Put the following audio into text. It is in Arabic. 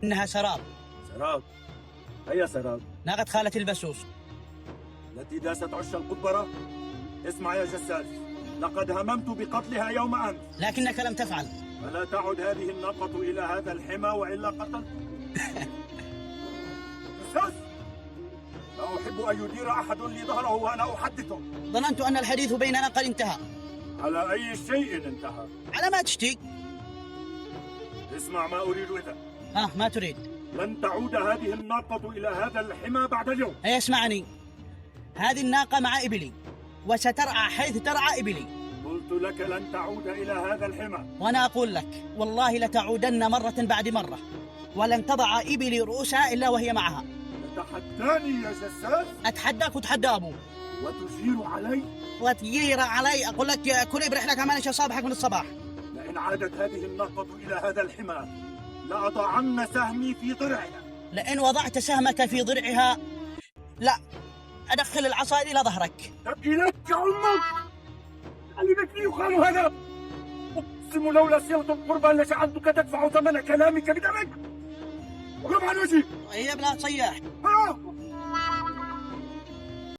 إنها سراب. سراب؟ أي سراب؟ ناقة خالة البسوس. التي داست عش القبرة؟ اسمع يا جساس، لقد هممت بقتلها يوم أمس. لكنك لم تفعل. فلا تعد هذه الناقة إلى هذا الحمى وإلا قتلت. جساس، لا أحب أن يدير أحد لي ظهره وأنا أحدثه. ظننت أن الحديث بيننا قد انتهى. على أي شيء انتهى؟ على ما تشتي. اسمع ما أريد إذا. ما تريد. لن تعود هذه الناقة إلى هذا الحمى بعد اليوم. أي اسمعني، هذه الناقة مع إبلي وسترعى حيث ترعى إبلي. قلت لك لن تعود إلى هذا الحمى. وأنا أقول لك والله لتعودن مرة بعد مرة، ولن تضع إبلي رؤوسها إلا وهي معها. تتحداني يا جساس؟ أتحداك وتحدى أبو. وتشير علي؟ وتجير علي. أقول لك كلي برحلك عمالش أصابحك من الصباح. لئن عادت هذه الناقة إلى هذا الحمى لأضعن سهمي في ضرعها. لئن وضعت سهمك في ضرعها لا أدخل العصا إلى ظهرك. إليك أمك! علمك لي يقال هذا؟ أقسم لولا صلة القربى لجعلتك تدفع ثمن كلامك بدمك. اقلب عن وجهي. طيب لا تصيح.